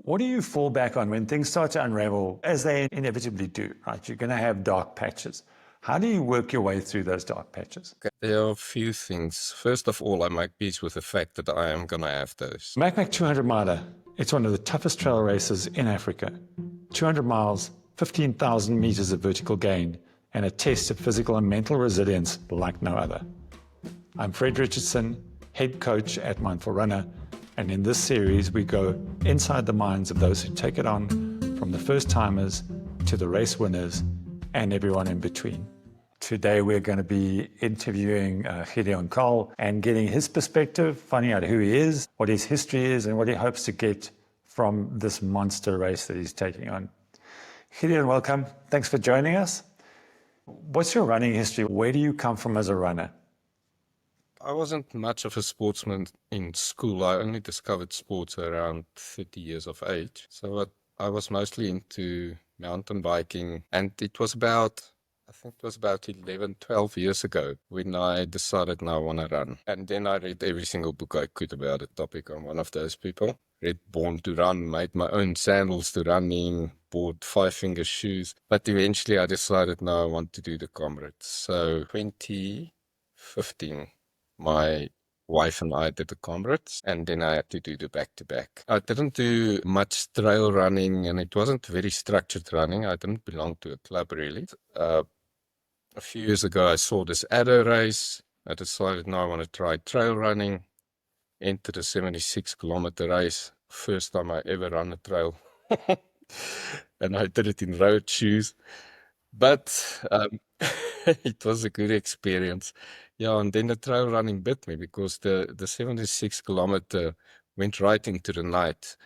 What do you fall back on when things start to unravel, as they inevitably do, right? You're going to have dark patches. How do you work your way through those dark patches? Okay. There are a few things. First of all, I make peace with the fact that I am going to have those. Macmac 200 miler, it's one of the toughest trail races in Africa. 200 miles, 15,000 meters of vertical gain, and a test of physical and mental resilience like no other. I'm Fred Richardson, head coach at Mindful Runner, and in this series we go inside the minds of those who take it on, from the first timers to the race winners and everyone in between. Today we're going to be interviewing Gideon Kahl and getting his perspective, finding out who he is, what his history is, and what he hopes to get from this monster race that he's taking on. Gideon, welcome. Thanks for joining us. What's your running history? Where do you come from as a runner? I wasn't much of a sportsman in school. I only discovered sports around 30 years of age. So I was mostly into mountain biking, and I think it was about 11, 12 years ago when I decided now I want to run. And then I read every single book I could about the topic. I'm one of those people. Read Born to Run, made my own sandals to run in, bought 5-finger shoes. But eventually I decided now I want to do the Comrades. So 2015, my wife and I did the Comrades, and then I had to do the back-to-back. I didn't do much trail running, and it wasn't very structured running. I didn't belong to a club really. A few years ago, I saw this Addo race. I decided now I want to try trail running. Entered a 76-kilometer race. First time I ever run a trail. And I did it in road shoes. But it was a good experience. Yeah, and then the trail running bit me because the 76-kilometer went right into the night.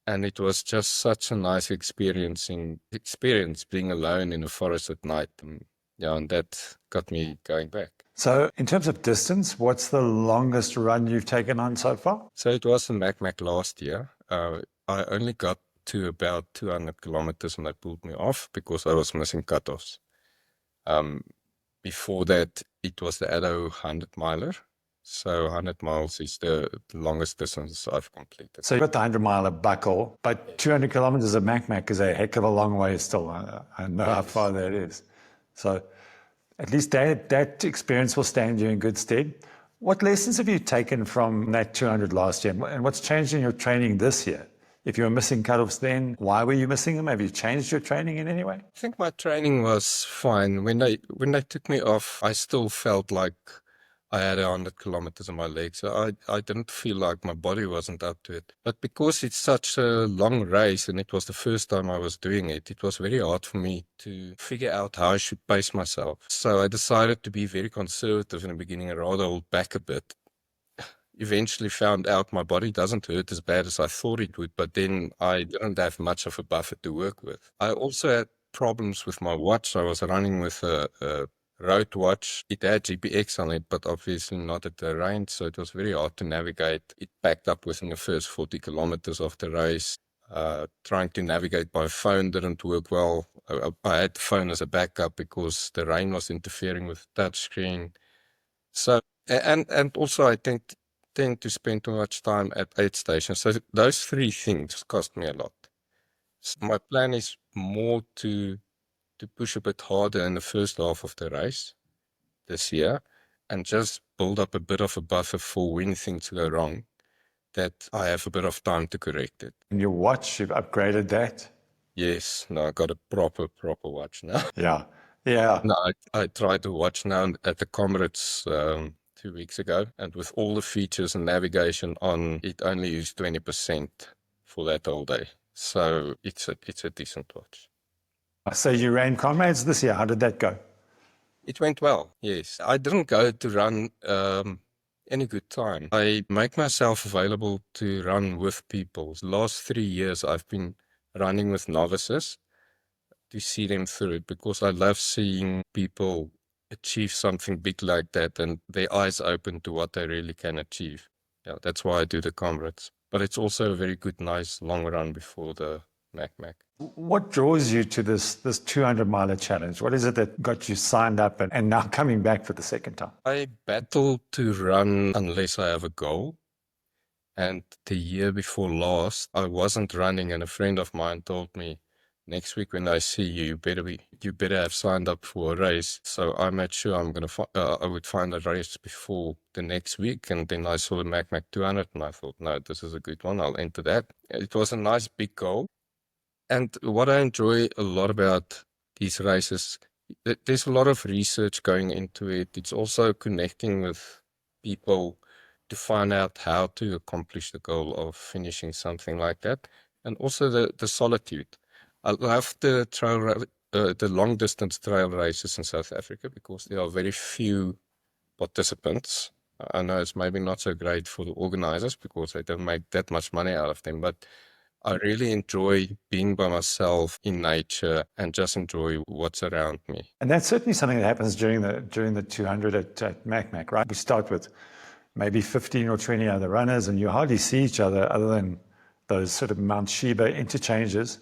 And it was just such a nice experience being alone in the forest at night. And that got me going back. So in terms of distance, what's the longest run you've taken on so far? So it was in Macmac last year. I only got to about 200 kilometers and they pulled me off because I was missing cutoffs. Before that, it was the Addo 100-miler. So 100 miles is the longest distance I've completed. So you've got the 100-miler buckle, but 200 kilometers of Macmac is a heck of a long way still. I know how far that is. So at least that experience will stand you in good stead. What lessons have you taken from that 200 last year, and what's changed in your training this year? If you were missing cutoffs then, why were you missing them? Have you changed your training in any way? I think my training was fine. When they took me off, I still felt like I had 100 kilometers in my legs. So I didn't feel like my body wasn't up to it. But because it's such a long race and it was the first time I was doing it, it was very hard for me to figure out how I should pace myself. So I decided to be very conservative in the beginning and rather hold back a bit. Eventually found out my body doesn't hurt as bad as I thought it would, but then I didn't have much of a buffer to work with. I also had problems with my watch. I was running with a road watch. It had GPX on it, but obviously not at the range, so it was very hard to navigate. It packed up within the first 40 kilometers of the race. Trying to navigate by phone didn't work well. I had the phone as a backup because the rain was interfering with the touchscreen. So, and also I tend to spend too much time at aid stations. So those three things cost me a lot. So my plan is more to push a bit harder in the first half of the race this year and just build up a bit of a buffer for when things go wrong, that I have a bit of time to correct it. And your watch, you've upgraded that? Yes, no, I got a proper watch now. Yeah. No, I tried to watch now at the Comrades 2 weeks ago, and with all the features and navigation on, it only used 20% for that whole day. So it's a decent watch. So you ran Comrades this year. How did that go? It went well, yes. I didn't go to run any good time. I make myself available to run with people. The last 3 years I've been running with novices to see them through it because I love seeing people achieve something big like that and their eyes open to what they really can achieve. Yeah, that's why I do the Comrades. But it's also a very good, nice long run before the Macmac. What draws you to this 200-miler challenge? What is it that got you signed up and now coming back for the second time? I battle to run unless I have a goal. And the year before last, I wasn't running, and a friend of mine told me, next week when I see you, you better have signed up for a race. So I made sure I would find a race before the next week, and then I saw the Mac 200, and I thought, no, this is a good one. I'll enter that. It was a nice big goal. And what I enjoy a lot about these races, there's a lot of research going into it. It's also connecting with people to find out how to accomplish the goal of finishing something like that. And also the solitude. I love the long distance trail races in South Africa because there are very few participants. I know it's maybe not so great for the organizers because they don't make that much money out of them, but I really enjoy being by myself in nature and just enjoy what's around me. And that's certainly something that happens during the 200 at Mac, right? We start with maybe 15 or 20 other runners, and you hardly see each other than those sort of Mount Sheba interchanges.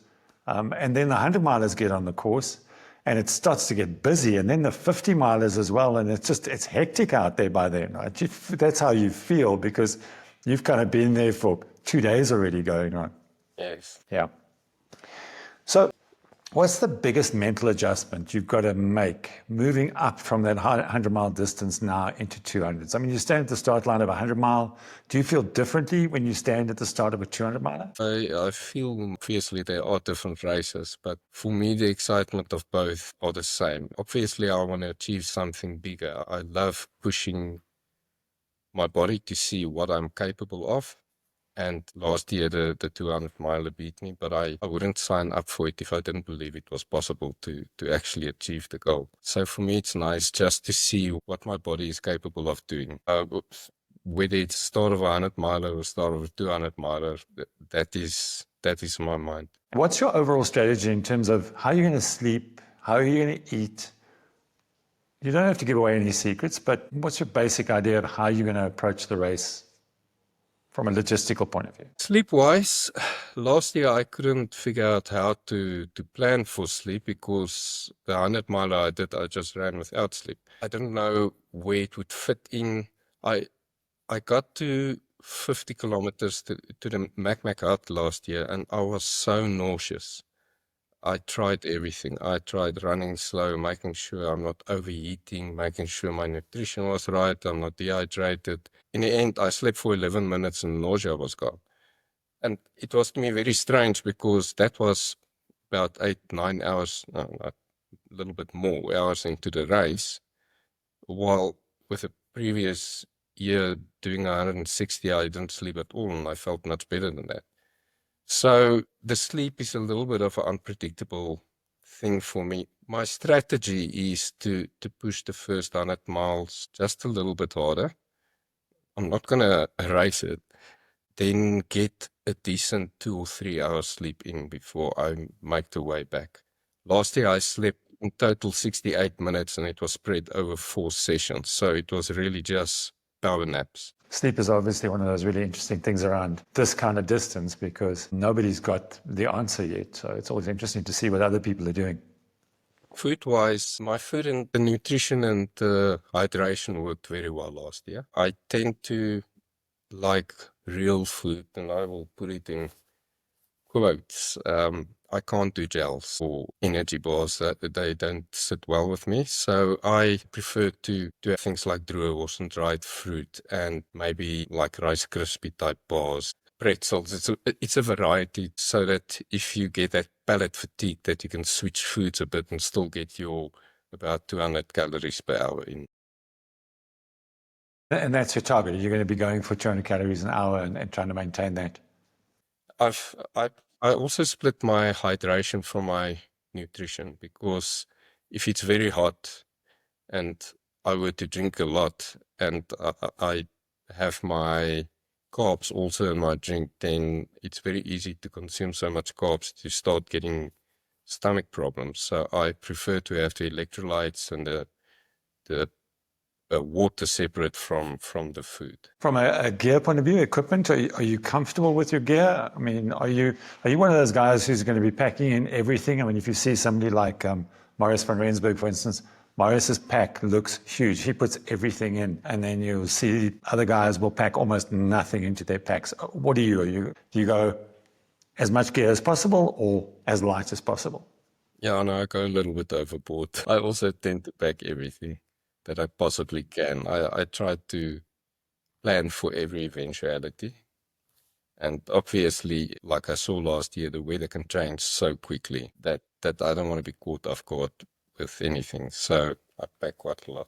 And then the 100 milers get on the course, and it starts to get busy, and then the 50 milers as well, and it's hectic out there by then, right? That's how you feel because you've kind of been there for 2 days already going on. Yes. Yeah. So what's the biggest mental adjustment you've got to make moving up from that 100-mile distance now into 200s? I mean, you stand at the start line of a 100-mile. Do you feel differently when you stand at the start of a 200-miler? I feel obviously there are different races, but for me, the excitement of both are the same. Obviously, I want to achieve something bigger. I love pushing my body to see what I'm capable of. And last year, the 200-miler beat me, but I wouldn't sign up for it if I didn't believe it was possible to actually achieve the goal. So for me, it's nice just to see what my body is capable of doing. Whether it's start of a 100-miler or start of a 200-miler, that is in my mind. What's your overall strategy in terms of how you're going to sleep, how you're going to eat? You don't have to give away any secrets, but what's your basic idea of how you're going to approach the race from a logistical point of view? Sleep-wise, last year I couldn't figure out how to plan for sleep because the 100-miler I just ran without sleep. I didn't know where it would fit in. I got to 50 kilometers to the Mac out last year, and I was so nauseous. I tried everything. I tried running slow, making sure I'm not overheating, making sure my nutrition was right, I'm not dehydrated. In the end, I slept for 11 minutes and nausea was gone. And it was to me very strange because that was about 8-9 hours, no, a little bit more hours into the race, while with the previous year doing 160, I didn't sleep at all, and I felt much better than that. So the sleep is a little bit of an unpredictable thing for me. My strategy is to push the first 100 miles just a little bit harder. I'm not going to race it. Then get a decent 2 or 3 hours sleep in before I make the way back. Last year I slept in total 68 minutes and it was spread over 4 sessions. So it was really just power naps. Sleep is obviously one of those really interesting things around this kind of distance because nobody's got the answer yet. So it's always interesting to see what other people are doing. Food-wise, my food and the nutrition and the hydration worked very well last year. I tend to like real food, and I will put it in quotes. I can't do gels or energy bars. They don't sit well with me. So I prefer to do things like droëwors and dried fruit and maybe like Rice Krispie type bars, pretzels. It's a variety so that if you get that palate fatigue that you can switch foods a bit and still get your about 200 calories per hour in. And that's your target. You're going to be going for 200 calories an hour and trying to maintain that. I also split my hydration from my nutrition because if it's very hot and I were to drink a lot and I have my carbs also in my drink, then it's very easy to consume so much carbs to start getting stomach problems. So I prefer to have the electrolytes and the water separate from the food. From a gear point of view, equipment, are you comfortable with your gear? I mean, are you one of those guys who's going to be packing in everything? I mean, if you see somebody like Maurice van Rensburg, for instance, Maurice's pack looks huge. He puts everything in, and then you'll see other guys will pack almost nothing into their packs. What do you? Do you go as much gear as possible or as light as possible? Yeah, no, I go a little bit overboard. I also tend to pack everything that I possibly can. I try to plan for every eventuality. And obviously, like I saw last year, the weather can change so quickly that I don't want to be caught off guard with anything. So I pack quite a lot.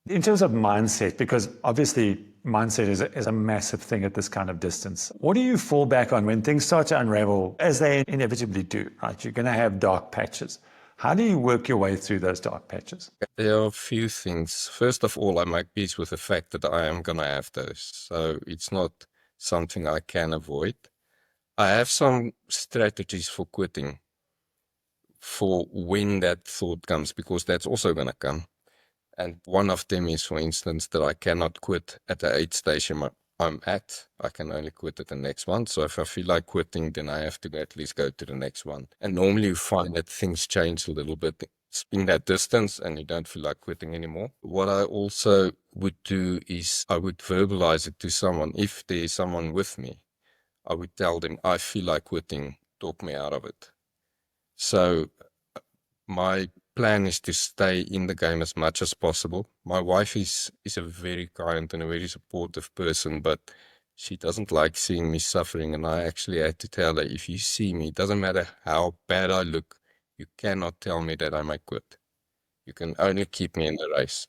In terms of mindset, because obviously mindset is a massive thing at this kind of distance. What do you fall back on when things start to unravel, as they inevitably do, right? You're going to have dark patches. How do you work your way through those dark patches? There are a few things. First of all, I make peace with the fact that I am going to have those. So it's not something I can avoid. I have some strategies for quitting for when that thought comes, because that's also going to come. And one of them is, for instance, that I cannot quit at the aid station I'm at. I can only quit at the next one. So if I feel like quitting, then I have to at least go to the next one. And normally you find that things change a little bit in that distance and you don't feel like quitting anymore. What I also would do is I would verbalize it to someone. If there is someone with me, I would tell them, I feel like quitting, talk me out of it. So my plan is to stay in the game as much as possible. My wife is a very kind and a very supportive person, but she doesn't like seeing me suffering. And I actually had to tell her, if you see me, it doesn't matter how bad I look, you cannot tell me that I might quit. You can only keep me in the race.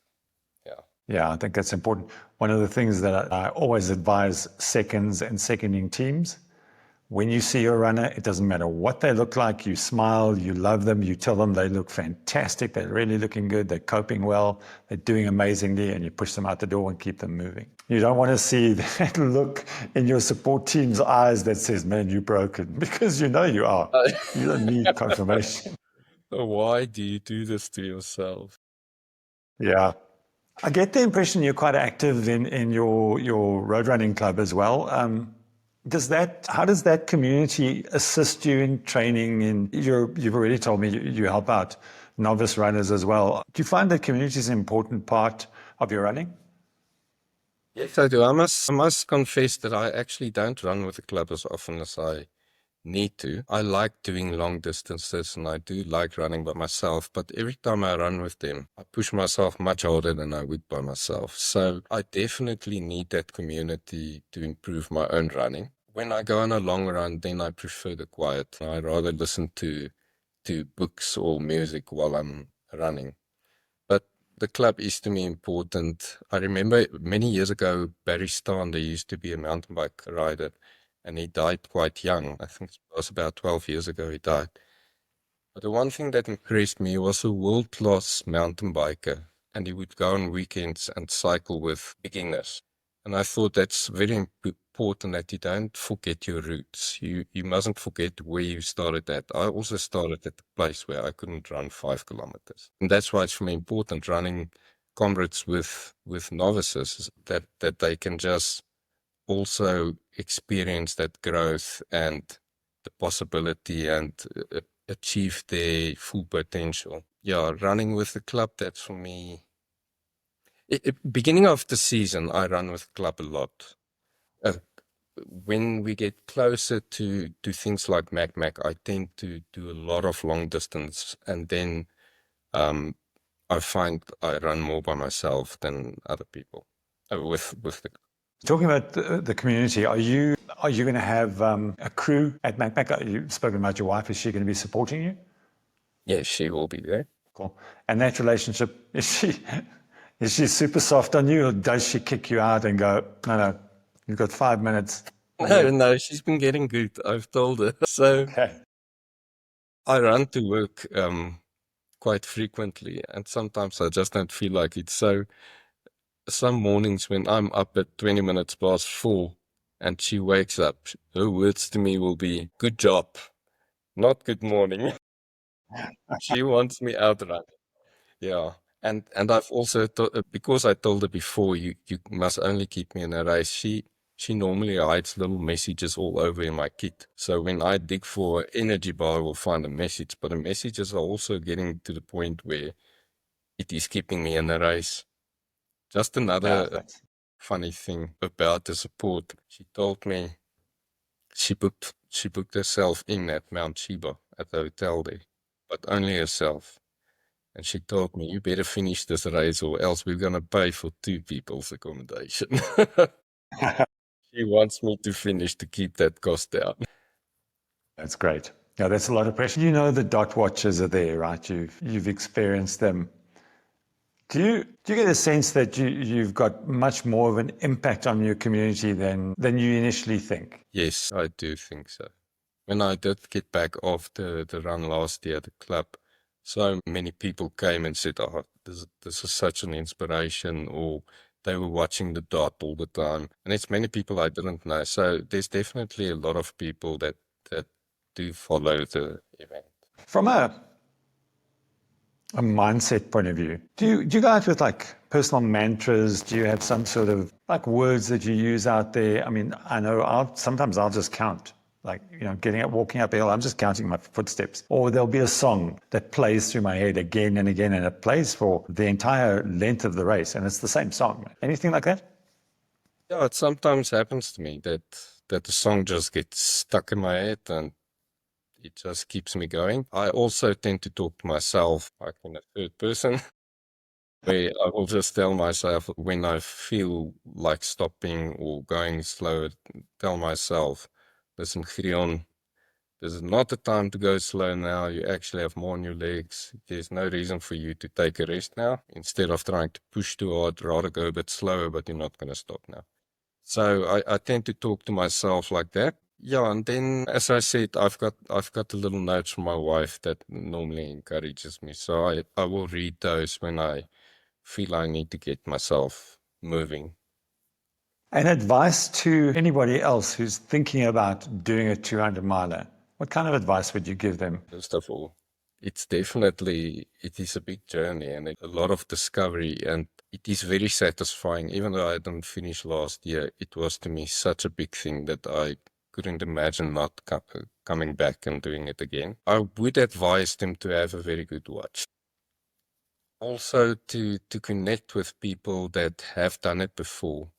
Yeah. Yeah, I think that's important. One of the things that I always advise seconds and seconding teams, when you see a runner, it doesn't matter what they look like, you smile, you love them, you tell them they look fantastic, they're really looking good, they're coping well, they're doing amazingly, and you push them out the door and keep them moving. You don't want to see that look in your support team's eyes that says, man, you're broken, because you know you are. You don't need confirmation. Why do you do this to yourself? Yeah. I get the impression you're quite active in your road running club as well. How does that community assist you in training? You've already told me you help out novice runners as well. Do you find that community is an important part of your running? Yes, I do. I must confess that I actually don't run with the club as often as I need to. I like doing long distances and I do like running by myself, but every time I run with them, I push myself much harder than I would by myself. So I definitely need that community to improve my own running. When I go on a long run, then I prefer the quiet. I rather listen to books or music while I'm running. But the club is to me important. I remember many years ago, Barry Stander used to be a mountain bike rider, and he died quite young. I think it was about 12 years ago he died. But the one thing that impressed me was a world-class mountain biker, and he would go on weekends and cycle with beginners. And I thought that's very important that you don't forget your roots. You mustn't forget where you started at. I also started at a place where I couldn't run 5 kilometers. And that's why it's for me important running comrades with novices, that they can just also experience that growth and the possibility and achieve their full potential. Yeah, running with the club, that's for me. Beginning of the season, I run with club a lot. When we get closer to things like Mac, I tend to do a lot of long distance, and then I find I run more by myself than other people with the. Talking about the community, are you going to have a crew at Macmac? You've spoken about your wife. Is she going to be supporting you? Yes, she will be there. Cool. And that relationship, is she super soft on you, or does she kick you out and go, no, you've got 5 minutes? No, she's been getting good. I've told her. So Okay. I run to work quite frequently, and sometimes I just don't feel like it. So some mornings when I'm up at 20 minutes past 4 and she wakes up, her words to me will be, good job, not good morning. She wants me out running. Yeah. And I've also, because I told her before, you must only keep me in a race. She normally hides little messages all over in my kit. So when I dig for an energy bar, I will find a message. But the messages are also getting to the point where it is keeping me in the race. Just Yeah, another funny thing about the support. She told me she booked herself in at Mount Sheba at the hotel there, but only herself. And she told me, you better finish this race or else we're going to pay for 2 people's accommodation. She wants me to finish to keep that cost down. That's great. Yeah, that's a lot of pressure. You know the dot watchers are there, right? You've experienced them. Do you get a sense that you've got much more of an impact on your community than you initially think? Yes, I do think so. When I did get back off the run last year at the club, so many people came and said, oh, this is such an inspiration, or they were watching the dot all the time. And it's many people I didn't know. So there's definitely a lot of people that do follow the event. From a mindset point of view, do you go out with like personal mantras? Do you have some sort of like words that you use out there? I mean, I know sometimes I'll just count, like, getting up, walking up a hill, I'm just counting my footsteps. Or there'll be a song that plays through my head again and again, and it plays for the entire length of the race, and it's the same song. Anything like that? Yeah, it sometimes happens to me that the song just gets stuck in my head and it just keeps me going. I also tend to talk to myself like in a third person, where I will just tell myself when I feel like stopping or going slow, tell myself, listen, Gideon, this is not the time to go slow now. You actually have more on your legs. There's no reason for you to take a rest now. Instead of trying to push too hard, rather go a bit slower, but you're not going to stop now. So I tend to talk to myself like that. Yeah, and then as I said, I've got a little notes from my wife that normally encourages me. So I will read those when I feel I need to get myself moving. And advice to anybody else who's thinking about doing a 200 miler, what kind of advice would you give them? First of all, it is a big journey and a lot of discovery, and it is very satisfying. Even though I didn't finish last year, it was to me such a big thing that I couldn't imagine not coming back and doing it again. I would advise them to have a very good watch. Also to connect with people that have done it before.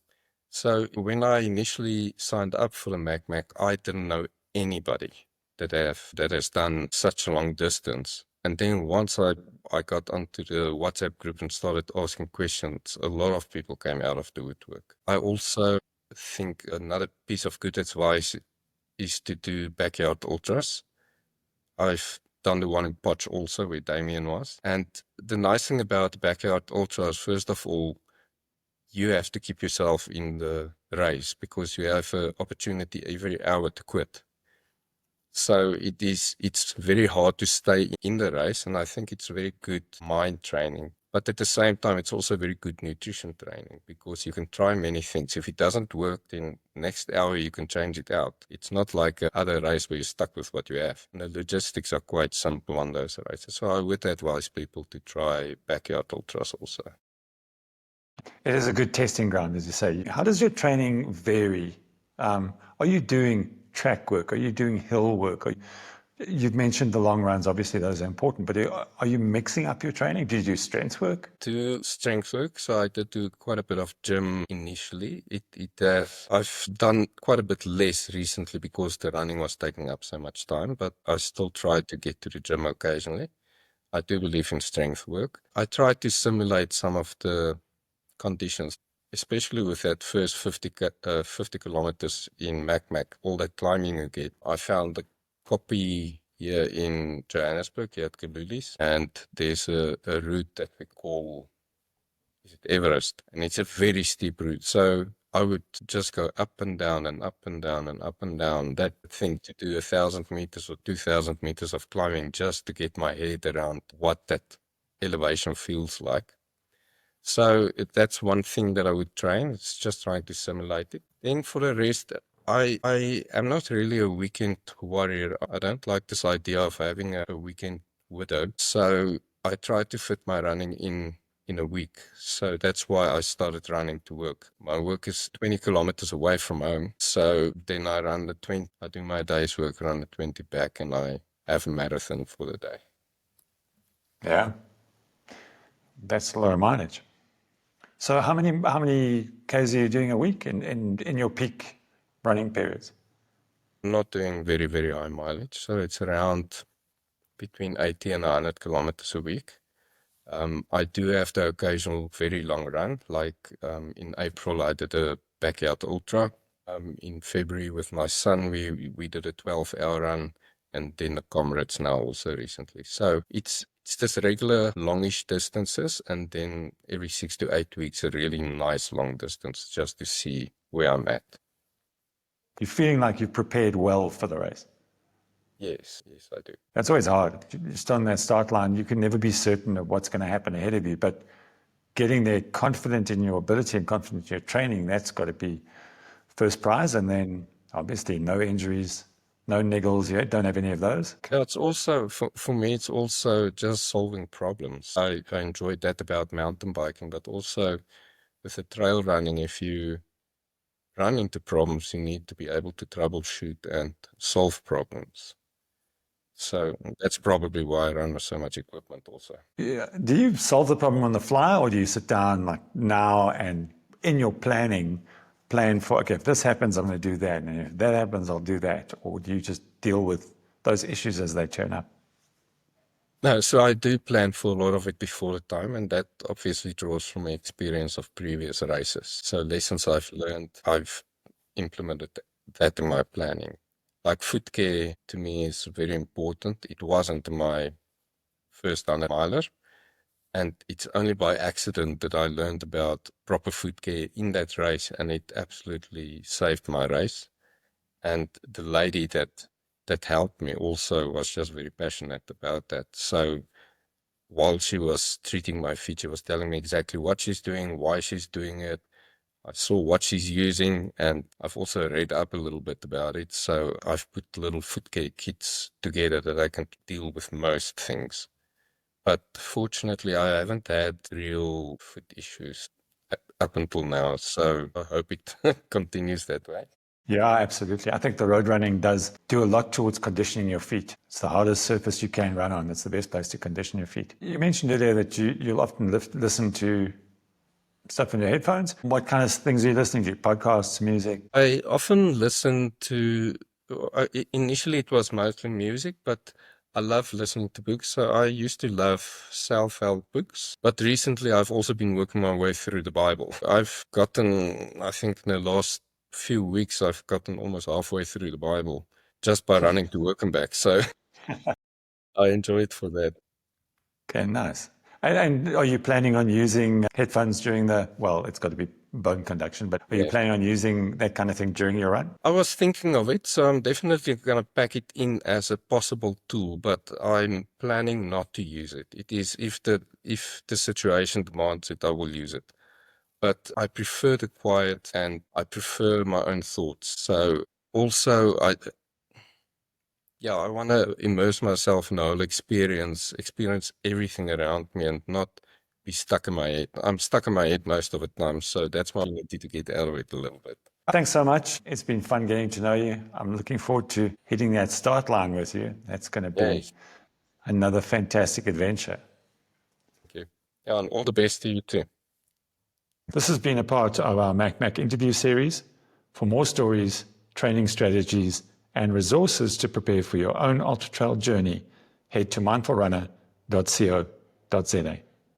So when I initially signed up for the MacMac, I didn't know anybody that has done such a long distance. And then once I got onto the WhatsApp group and started asking questions, a lot of people came out of the woodwork. I also think another piece of good advice is to do backyard ultras. I've done the one in Potch also where Damien was. And the nice thing about backyard ultras, first of all, you have to keep yourself in the race because you have an opportunity every hour to quit. So it's very hard to stay in the race, and I think it's very good mind training. But at the same time, it's also very good nutrition training because you can try many things. If it doesn't work, then next hour you can change it out. It's not like other race where you're stuck with what you have. And the logistics are quite simple on those races. So I would advise people to try backyard ultras also. It is a good testing ground, as you say. How does your training vary? Are you doing track work? Are you doing hill work? You've mentioned the long runs, obviously those are important, but are you mixing up your training? Do you do strength work? Do strength work, so I did do quite a bit of gym initially. I've done quite a bit less recently because the running was taking up so much time, but I still try to get to the gym occasionally. I do believe in strength work. I try to simulate some of the conditions, especially with that first 50 kilometers in Macmac, all that climbing you get. I found the copy here in Johannesburg, here at Kalulis, and there's a route that we call Everest, and it's a very steep route. So I would just go up and down and up and down and up and down that thing to do 1,000 meters or 2,000 meters of climbing just to get my head around what that elevation feels like. So that's one thing that I would train. It's just trying to simulate it. Then for the rest, I am not really a weekend warrior. I don't like this idea of having a weekend widow. So I try to fit my running in a week. So that's why I started running to work. My work is 20 kilometers away from home. So then I run the 20, I do my day's work, run the 20 back, and I have a marathon for the day. Yeah. That's lower mileage. So how many Ks are you doing a week in your peak running periods? I'm not doing very, very high mileage, so it's around between 80 and 100 kilometers a week. I do have the occasional very long run, like in April I did a backyard ultra. In February with my son, we did a 12-hour run, and then the comrades now also recently. So it's just regular longish distances, and then every 6 to 8 weeks a really nice long distance just to see where I'm at. You're feeling like you've prepared well for the race. Yes, I do. That's always hard. Just on that start line, you can never be certain of what's going to happen ahead of you, but getting there confident in your ability and confident in your training, that's got to be first prize. And then obviously no injuries, no niggles. You don't have any of those. Yeah, it's also, for me, it's also just solving problems. I enjoyed that about mountain biking, but also with the trail running, if you run into problems, you need to be able to troubleshoot and solve problems. So that's probably why I run with so much equipment also. Yeah. Do you solve the problem on the fly, or do you sit down like now and in your planning, plan for, okay, if this happens, I'm going to do that. And if that happens, I'll do that. Or do you just deal with those issues as they turn up? No, so I do plan for a lot of it before the time, and that obviously draws from my experience of previous races. So lessons I've learned, I've implemented that in my planning. Like foot care to me is very important. It wasn't my first 100 miler, and it's only by accident that I learned about proper foot care in that race, and it absolutely saved my race. And the lady that helped me also was just very passionate about that. So while she was treating my feet, she was telling me exactly what she's doing, why she's doing it. I saw what she's using, and I've also read up a little bit about it. So I've put little foot care kits together that I can deal with most things. But fortunately, I haven't had real foot issues up until now. So I hope it continues that way. Yeah, absolutely. I think the road running does do a lot towards conditioning your feet. It's the hardest surface you can run on. It's the best place to condition your feet. You mentioned earlier that you'll often listen to stuff in your headphones. What kind of things are you listening to? Podcasts, music? I often listen to, initially it was mostly music, but I love listening to books. So I used to love self-help books, but recently I've also been working my way through the Bible. I've gotten, I think in the last few weeks, I've gotten almost halfway through the Bible just by running to work and back. So I enjoy it for that. Okay, nice. And are you planning on using headphones during it's got to be bone conduction, but are you planning on using that kind of thing during your run? I was thinking of it, so I'm definitely going to pack it in as a possible tool, but I'm planning not to use it. It is if the situation demands it, I will use it. But I prefer the quiet and I prefer my own thoughts. So also I want to immerse myself in the whole experience everything around me and not be stuck in my head. I'm stuck in my head most of the time, so that's my ability to get out of it a little bit. Thanks so much. It's been fun getting to know you. I'm looking forward to hitting that start line with you. That's going to be another fantastic adventure. Thank you. Yeah, and all the best to you too. This has been a part of our MacMac interview series. For more stories, training strategies, and resources to prepare for your own ultra trail journey, head to mindfulrunner.co.za.